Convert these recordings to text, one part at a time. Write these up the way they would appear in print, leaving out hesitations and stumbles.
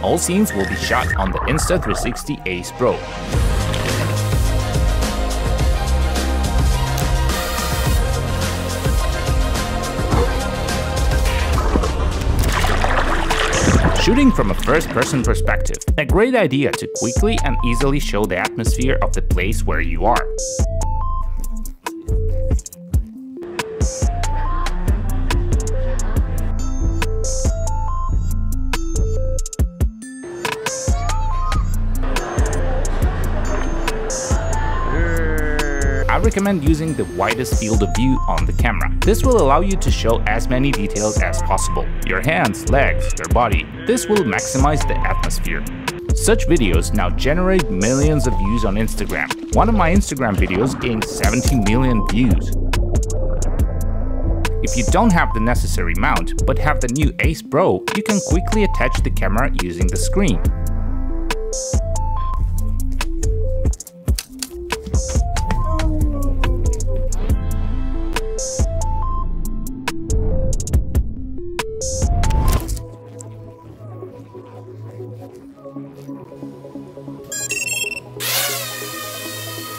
All scenes will be shot on the Insta360 Ace Pro. Shooting from a first-person perspective, a great idea to quickly and easily show the atmosphere of the place where you are. I recommend using the widest field of view on the camera. This will allow you to show as many details as possible. Your hands, legs, their body. This will maximize the atmosphere. Such videos now generate millions of views on Instagram. One of my Instagram videos gained 70 million views. If you don't have the necessary mount, but have the new Ace Pro, you can quickly attach the camera using the screen.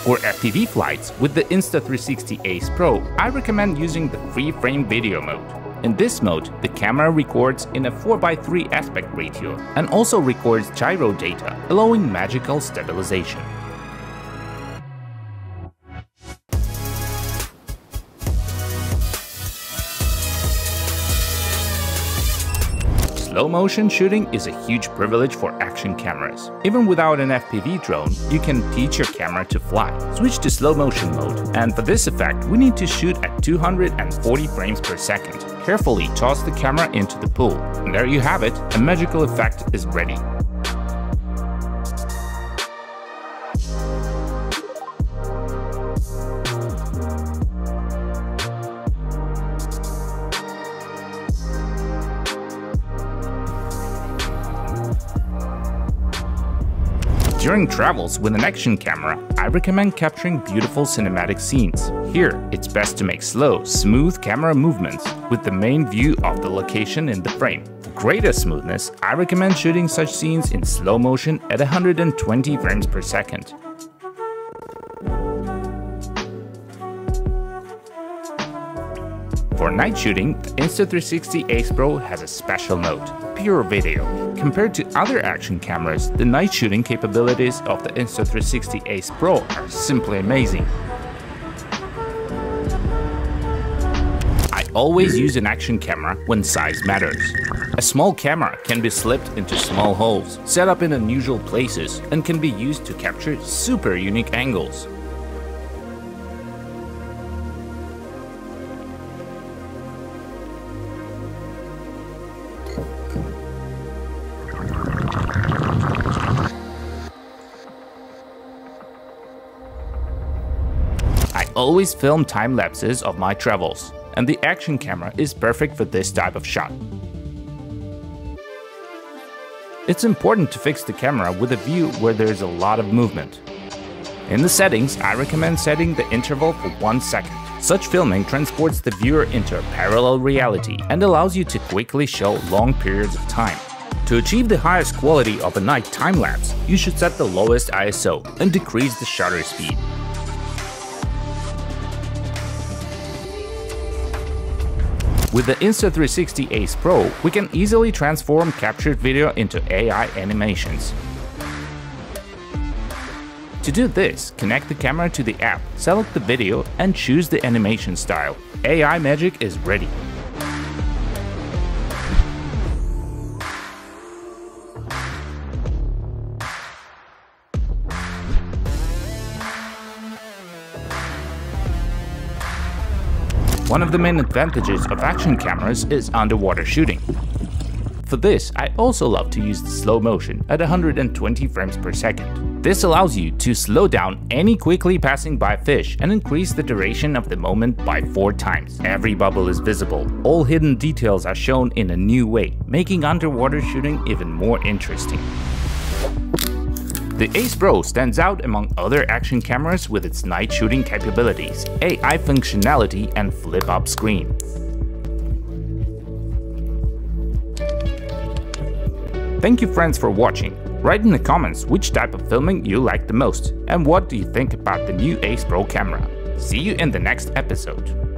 For FPV flights with the Insta360 Ace Pro, I recommend using the free frame video mode. In this mode, the camera records in a 4:3 aspect ratio and also records gyro data, allowing magical stabilization. Slow motion shooting is a huge privilege for action cameras. Even without an FPV drone, you can teach your camera to fly. Switch to slow motion mode, and for this effect we need to shoot at 240 frames per second. Carefully toss the camera into the pool, and there you have it, a magical effect is ready. During travels with an action camera, I recommend capturing beautiful cinematic scenes. Here, it's best to make slow, smooth camera movements with the main view of the location in the frame. For greater smoothness, I recommend shooting such scenes in slow motion at 120 frames per second. For night shooting, the Insta360 Ace Pro has a special mode, Pure Video. Compared to other action cameras, the night shooting capabilities of the Insta360 Ace Pro are simply amazing. I always use an action camera when size matters. A small camera can be slipped into small holes, set up in unusual places, and can be used to capture super unique angles. I always film time lapses of my travels, and the action camera is perfect for this type of shot. It's important to fix the camera with a view where there is a lot of movement. In the settings, I recommend setting the interval for 1 second. Such filming transports the viewer into a parallel reality and allows you to quickly show long periods of time. To achieve the highest quality of a night time-lapse, you should set the lowest ISO and decrease the shutter speed. With the Insta360 Ace Pro, we can easily transform captured video into AI animations. To do this, connect the camera to the app, select the video, and choose the animation style. AI magic is ready. One of the main advantages of action cameras is underwater shooting. For this, I also love to use the slow motion at 120 frames per second. This allows you to slow down any quickly passing by fish and increase the duration of the moment by 4 times. Every bubble is visible, all hidden details are shown in a new way, making underwater shooting even more interesting. The Ace Pro stands out among other action cameras with its night shooting capabilities, AI functionality, and flip-up screen. Thank you friends for watching. Write in the comments which type of filming you like the most and what do you think about the new Ace Pro camera. See you in the next episode.